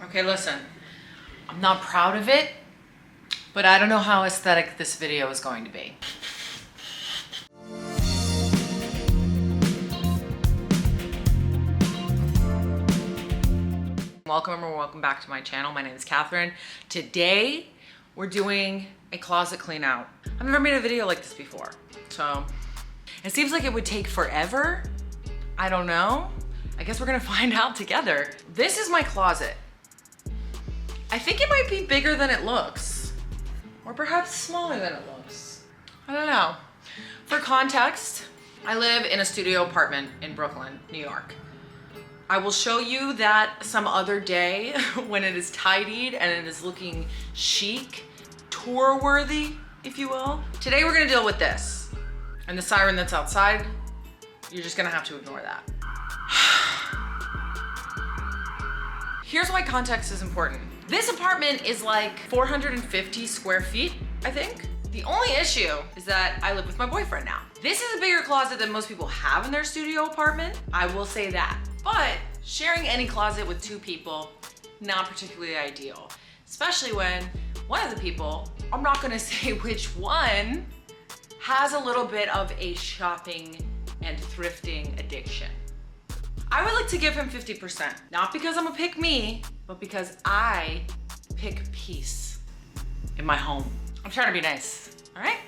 Okay, listen, I'm not proud of it, but I don't know how aesthetic this video is going to be. Welcome back to my channel. My name is Catherine. Today, we're doing a closet clean out. I've never made a video like this before, so it seems like it would take forever. I don't know. I guess we're gonna find out together. This is my closet. I think it might be bigger than it looks, or perhaps smaller than it looks. I don't know. For context, I live in a studio apartment in Brooklyn, New York. I will show you that some other day when it is tidied and it is looking chic, tour worthy, if you will. Today we're gonna deal with this. And the siren that's outside, you're just gonna have to ignore that. Here's why context is important. This apartment is like 450 square feet, I think. The only issue is that I live with my boyfriend now. This is a bigger closet than most people have in their studio apartment. I will say that. But sharing any closet with two people, not particularly ideal. Especially when one of the people, I'm not gonna say which one, has a little bit of a shopping and thrifting addiction. I would like to give him 50%. Not because I'm a pick me, but because I pick peace in my home. I'm trying to be nice, all right?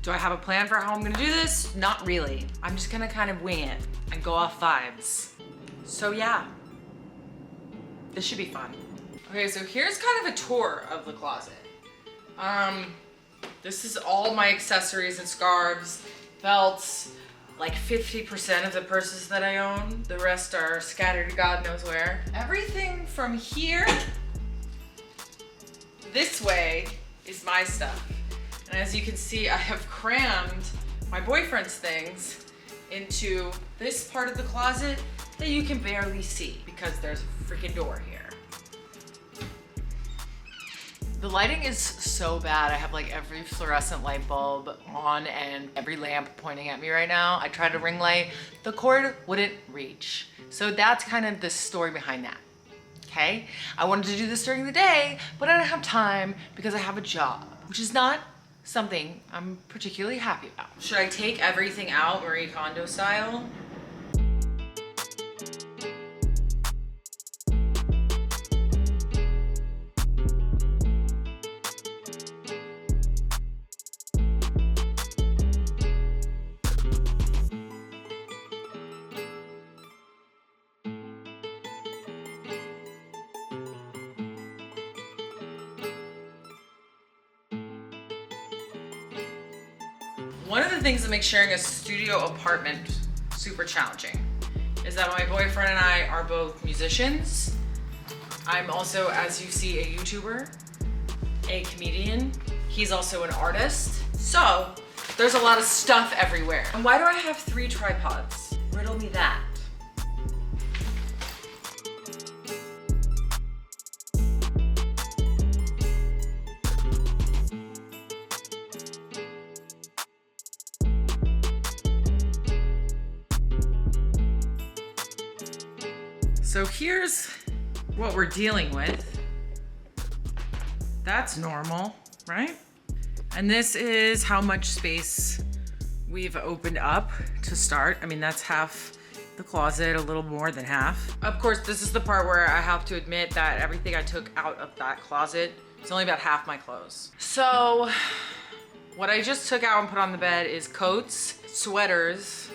Do I have a plan for how I'm gonna do this? Not really. I'm just gonna kind of wing it and go off vibes. So yeah, this should be fun. Okay, so here's kind of a tour of the closet. This is all my accessories and scarves, belts, like 50% of the purses that I own. The rest are scattered God knows where. Everything from here this way is my stuff. And as you can see, I have crammed my boyfriend's things into this part of the closet that you can barely see because there's a freaking door here. The lighting is so bad. I have like every fluorescent light bulb on and every lamp pointing at me right now. I tried a ring light, the cord wouldn't reach. So that's kind of the story behind that, okay? I wanted to do this during the day, but I don't have time because I have a job, which is not something I'm particularly happy about. Should I take everything out Marie Kondo style? One of the things that makes sharing a studio apartment super challenging is that my boyfriend and I are both musicians. I'm also, as you see, a YouTuber, a comedian. He's also an artist. So there's a lot of stuff everywhere. And why do I have 3 tripods? Riddle me that. So here's what we're dealing with. That's normal, right? And this is how much space we've opened up to start. I mean, that's half the closet, a little more than half. Of course, this is the part where I have to admit that everything I took out of that closet is only about half my clothes. So what I just took out and put on the bed is coats, sweaters,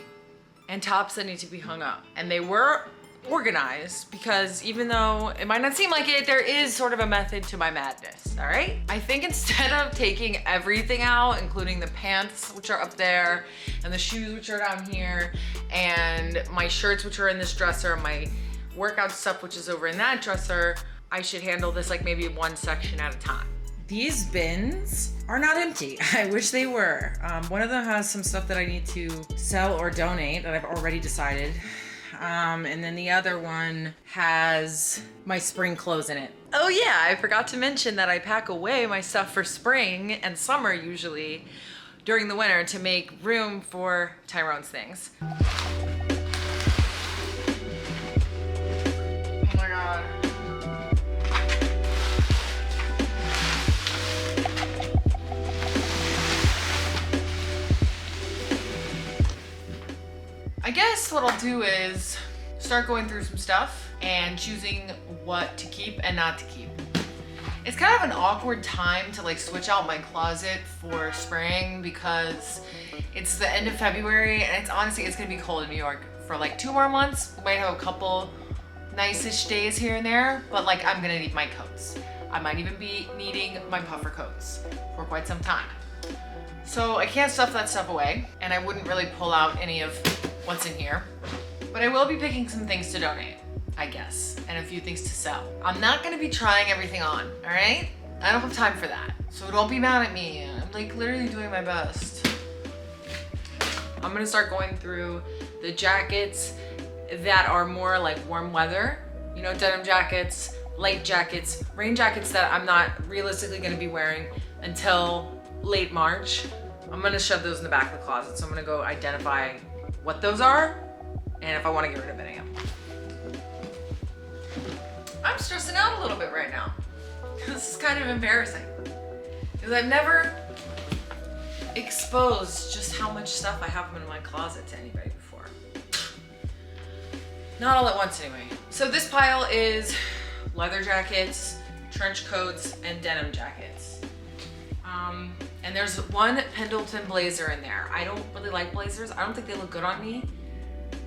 and tops that need to be hung up. And they were organized because even though it might not seem like it, there is sort of a method to my madness, all right? I think instead of taking everything out, including the pants, which are up there, and the shoes, which are down here, and my shirts, which are in this dresser, my workout stuff, which is over in that dresser, I should handle this like maybe one section at a time. These bins are not empty. I wish they were. One of them has some stuff that I need to sell or donate that I've already decided. And then the other one has my spring clothes in it. Oh yeah, I forgot to mention that I pack away my stuff for spring and summer usually during the winter to make room for Tyrone's things. Oh my God. next what I'll do is start going through some stuff and choosing what to keep and not to keep. It's kind of an awkward time to like switch out my closet for spring because it's the end of February and it's honestly, it's gonna be cold in New York for like 2 more months. We might have a couple nice-ish days here and there, but like I'm gonna need my coats. I might even be needing my puffer coats for quite some time. So I can't stuff that stuff away and I wouldn't really pull out any of what's in here, but I will be picking some things to donate, I guess, and a few things to sell. I'm not gonna be trying everything on, all right? I don't have time for that. So don't be mad at me. I'm like literally doing my best. I'm gonna start going through the jackets that are more like warm weather, you know, denim jackets, light jackets, rain jackets that I'm not realistically gonna be wearing until late March. I'm gonna shove those in the back of the closet. So I'm gonna go identify what those are and if I wanna get rid of any of them. I'm stressing out a little bit right now. This is kind of embarrassing because I've never exposed just how much stuff I have in my closet to anybody before. Not all at once anyway. So this pile is leather jackets, trench coats, and denim jackets. And there's one Pendleton blazer in there. I don't really like blazers. I don't think they look good on me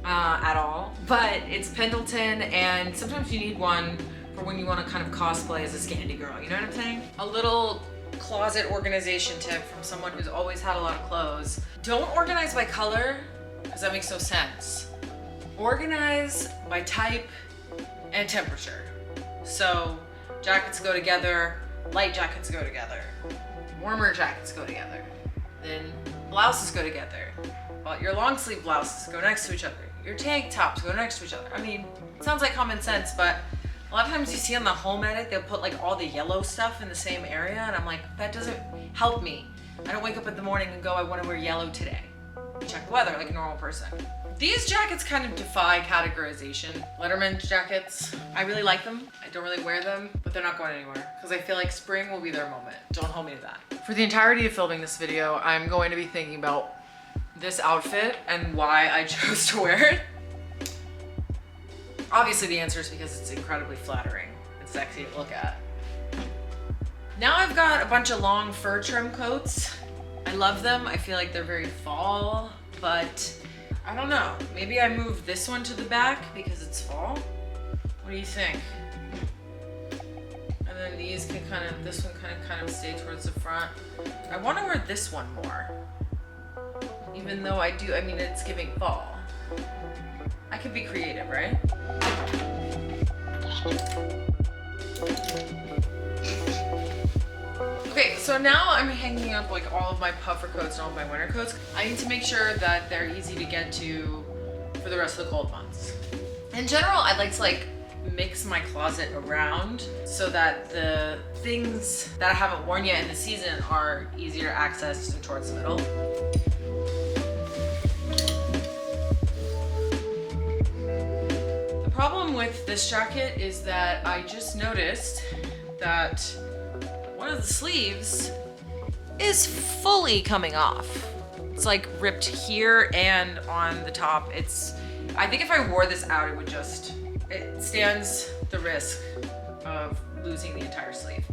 at all, but it's Pendleton and sometimes you need one for when you want to kind of cosplay as a Scandi girl, you know what I'm saying? A little closet organization tip from someone who's always had a lot of clothes. Don't organize by color, because that makes no sense. Organize by type and temperature. So jackets go together, light jackets go together, warmer jackets go together, then blouses go together. Well, your long sleeve blouses go next to each other. Your tank tops go next to each other. I mean, it sounds like common sense, but a lot of times you see on the home edit, they'll put like all the yellow stuff in the same area, and I'm like, that doesn't help me. I don't wake up in the morning and go, I want to wear yellow today. Check the weather like a normal person. These jackets kind of defy categorization. Letterman jackets, I really like them. I don't really wear them, but they're not going anywhere because I feel like spring will be their moment. Don't hold me to that. For the entirety of filming this video, I'm going to be thinking about this outfit and why I chose to wear it. Obviously the answer is because it's incredibly flattering and sexy to look at. Now I've got a bunch of long fur trim coats. I love them. I feel like they're very fall, but I don't know. Maybe I move this one to the back because it's fall. What do you think? And then these can kind of, this one kind of stay towards the front. I want to wear this one more. Even though I mean, it's giving fall. I could be creative, right? Okay, so now I'm hanging up like all of my puffer coats and all of my winter coats. I need to make sure that they're easy to get to for the rest of the cold months. In general, I'd like to like mix my closet around so that the things that I haven't worn yet in the season are easier to access towards the middle. The problem with this jacket is that I just noticed that one of the sleeves is fully coming off. It's like ripped here and on the top. I think if I wore this out, it stands the risk of losing the entire sleeve.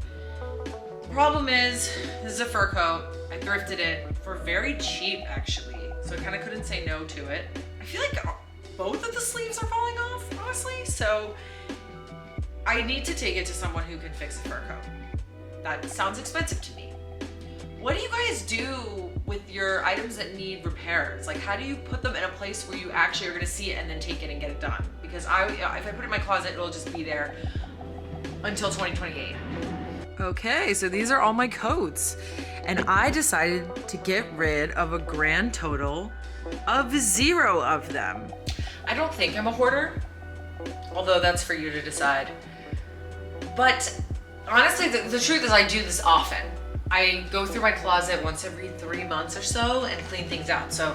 The problem is, this is a fur coat. I thrifted it for very cheap actually, so I kind of couldn't say no to it. I feel like both of the sleeves are falling off, honestly, so I need to take it to someone who can fix a fur coat. That sounds expensive to me. What do you guys do with your items that need repairs? Like, how do you put them in a place where you actually are gonna see it and then take it and get it done? Because if I put it in my closet, it'll just be there until 2028. Okay, so these are all my coats. And I decided to get rid of a grand total of 0 of them. I don't think I'm a hoarder, although that's for you to decide. But honestly, the truth is I do this often. I go through my closet once every 3 months or so and clean things out. So,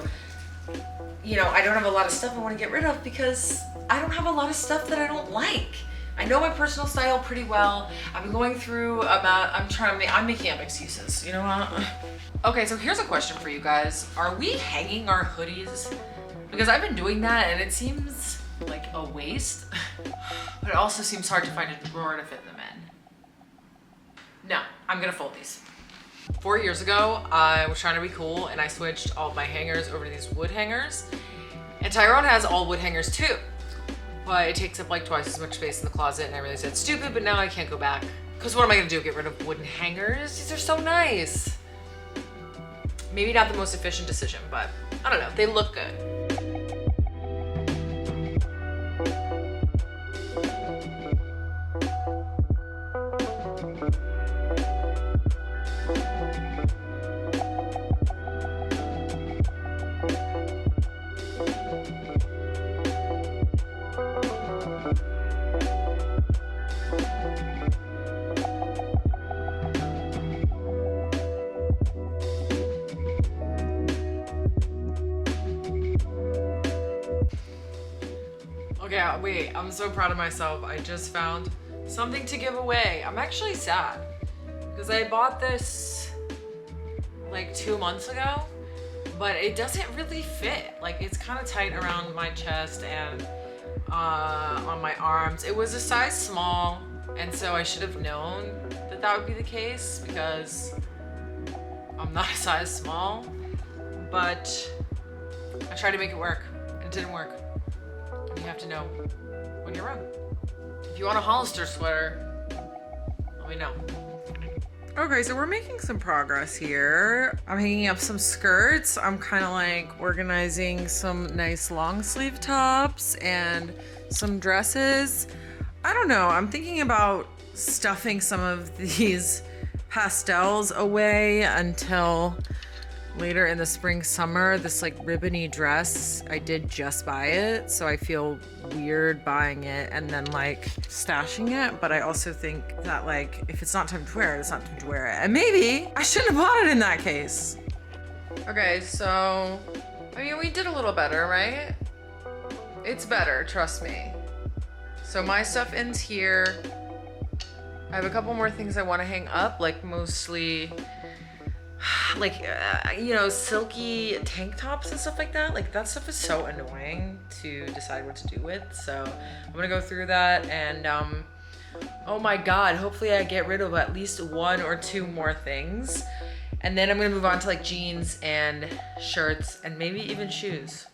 you know, I don't have a lot of stuff I want to get rid of because I don't have a lot of stuff that I don't like. I know my personal style pretty well. I've been going through I'm making up excuses, you know what? Okay, so here's a question for you guys. Are we hanging our hoodies? because I've been doing that and it seems like a waste, but it also seems hard to find a drawer to fit them in. No, I'm gonna fold these. 4 years ago, I was trying to be cool and I switched all of my hangers over to these wood hangers. And Tyrone has all wood hangers too, but it takes up like twice as much space in the closet, and I realized that's stupid, but now I can't go back. Because what am I gonna do, get rid of wooden hangers? These are so nice. Maybe not the most efficient decision, but I don't know, they look good. Okay, wait, I'm so proud of myself. I just found something to give away. I'm actually sad because I bought this like 2 months ago, but it doesn't really fit. Like, it's kind of tight around my chest and on my arms. It was a size small, and so I should have known that that would be the case because I'm not a size small, but I tried to make it work and it didn't work. You have to know when you're wrong. If you want a Hollister sweater, let me know. Okay, so we're making some progress here. I'm hanging up some skirts. I'm kind of like organizing some nice long sleeve tops and some dresses. I don't know, I'm thinking about stuffing some of these pastels away until later in the spring, summer. This like ribbony dress, I did just buy it, so I feel weird buying it and then like stashing it, but I also think that like if it's not time to wear it, it's not time to wear it, and maybe I shouldn't have bought it in that case. Okay, so I mean, we did a little better, right? It's better, trust me. So my stuff ends here. I have a couple more things I want to hang up, like mostly like you know, silky tank tops and stuff like that. Like, that stuff is so annoying to decide what to do with, so I'm gonna go through that. And oh my god, hopefully I get rid of at least 1 or 2 more things, and then I'm gonna move on to like jeans and shirts and maybe even shoes.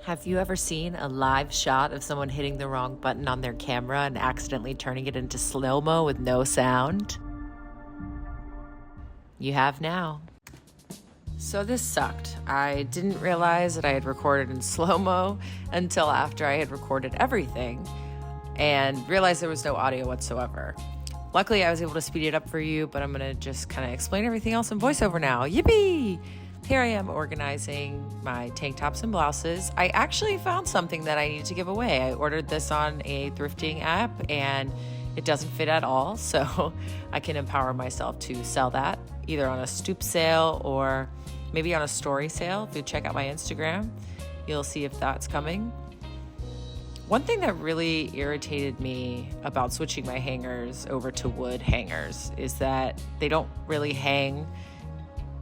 Have you ever seen a live shot of someone hitting the wrong button on their camera and accidentally turning it into slow-mo with no sound? You have now. So this sucked. I didn't realize that I had recorded in slow-mo until after I had recorded everything and realized there was no audio whatsoever. Luckily, I was able to speed it up for you, but I'm gonna just kind of explain everything else in voiceover now. Yippee! Here I am organizing my tank tops and blouses. I actually found something that I need to give away. I ordered this on a thrifting app and it doesn't fit at all, so I can empower myself to sell that either on a stoop sale or maybe on a story sale. If you check out my Instagram, you'll see if that's coming. One thing that really irritated me about switching my hangers over to wood hangers is that they don't really hang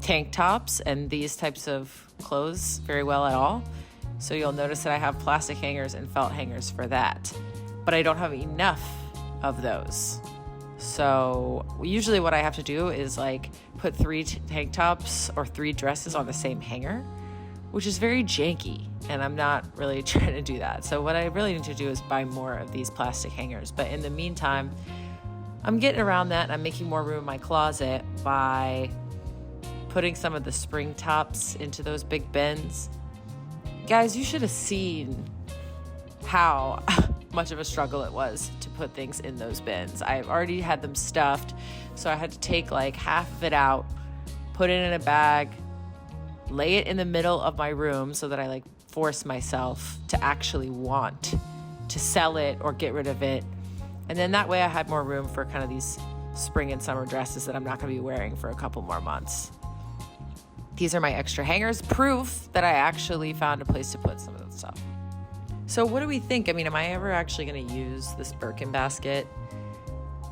tank tops and these types of clothes very well at all. So you'll notice that I have plastic hangers and felt hangers for that, but I don't have enough of those. So usually what I have to do is like put 3 tank tops or 3 dresses on the same hanger, which is very janky, and I'm not really trying to do that. So what I really need to do is buy more of these plastic hangers. But in the meantime, I'm getting around that, and I'm making more room in my closet by putting some of the spring tops into those big bins. Guys, you should have seen how much of a struggle it was to put things in those bins. I've already had them stuffed, so I had to take like half of it out, put it in a bag, lay it in the middle of my room so that I like force myself to actually want to sell it or get rid of it. And then that way I had more room for kind of these spring and summer dresses that I'm not going to be wearing for a couple more months. These are my extra hangers, proof that I actually found a place to put some of that stuff. So what do we think? I mean, am I ever actually going to use this Birkin basket?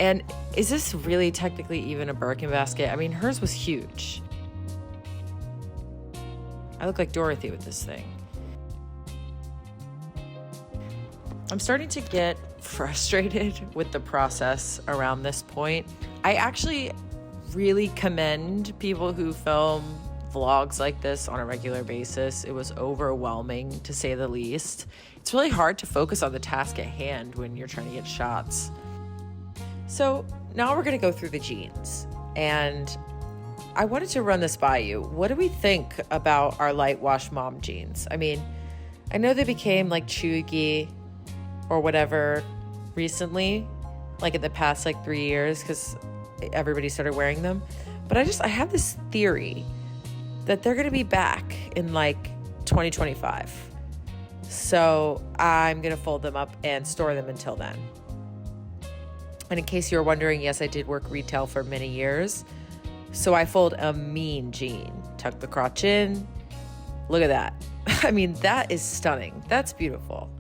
And is this really technically even a Birkin basket? I mean, hers was huge. I look like Dorothy with this thing. I'm starting to get frustrated with the process around this point. I actually really commend people who film vlogs like this on a regular basis. It was overwhelming, to say the least. It's really hard to focus on the task at hand when you're trying to get shots. So now we're gonna go through the jeans, and I wanted to run this by you. What do we think about our light wash mom jeans? I mean, I know they became like chuggy or whatever recently, like in the past like 3 years, because everybody started wearing them. But I have this theory that they're gonna be back in like 2025. So I'm gonna fold them up and store them until then. And in case you're wondering, yes, I did work retail for many years. So I fold a mean jean, tuck the crotch in. Look at that. I mean, that is stunning. That's beautiful.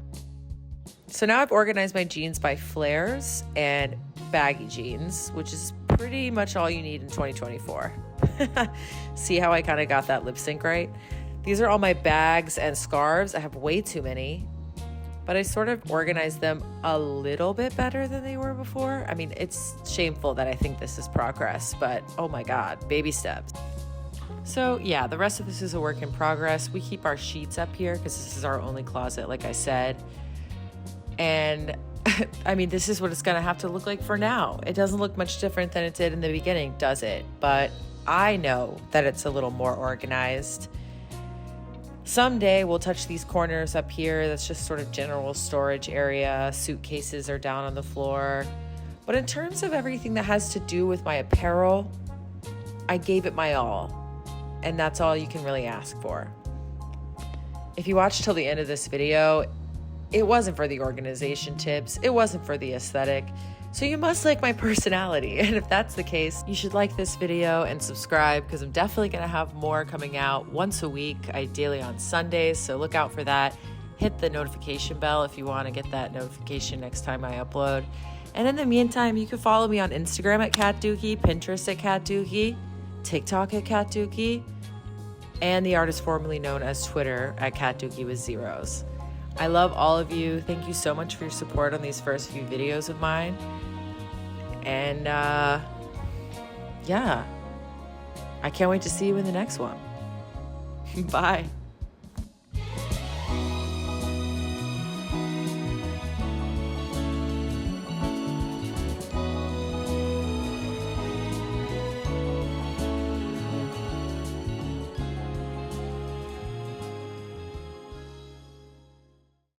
So now I've organized my jeans by flares and baggy jeans, which is pretty much all you need in 2024. See how I kind of got that lip sync right? These are all my bags and scarves. I have way too many, but I sort of organized them a little bit better than they were before. I mean, it's shameful that I think this is progress, but oh my God, baby steps. So yeah, the rest of this is a work in progress. We keep our sheets up here because this is our only closet, like I said. And I mean, this is what it's gonna have to look like for now. It doesn't look much different than it did in the beginning, does it? But I know that it's a little more organized. Someday we'll touch these corners up here. That's just sort of general storage area. Suitcases are down on the floor. But in terms of everything that has to do with my apparel, I gave it my all. And that's all you can really ask for. If you watch till the end of this video, it wasn't for the organization tips. It wasn't for the aesthetic. So you must like my personality. And if that's the case, you should like this video and subscribe, because I'm definitely going to have more coming out once a week, ideally on Sundays. So look out for that. Hit the notification bell if you want to get that notification next time I upload. And in the meantime, you can follow me on Instagram at katdookie, Pinterest at katdookie, TikTok at katdookie, and the artist formerly known as Twitter at katdookie with zeros. I love all of you. Thank you so much for your support on these first few videos of mine. And yeah, I can't wait to see you in the next one. Bye.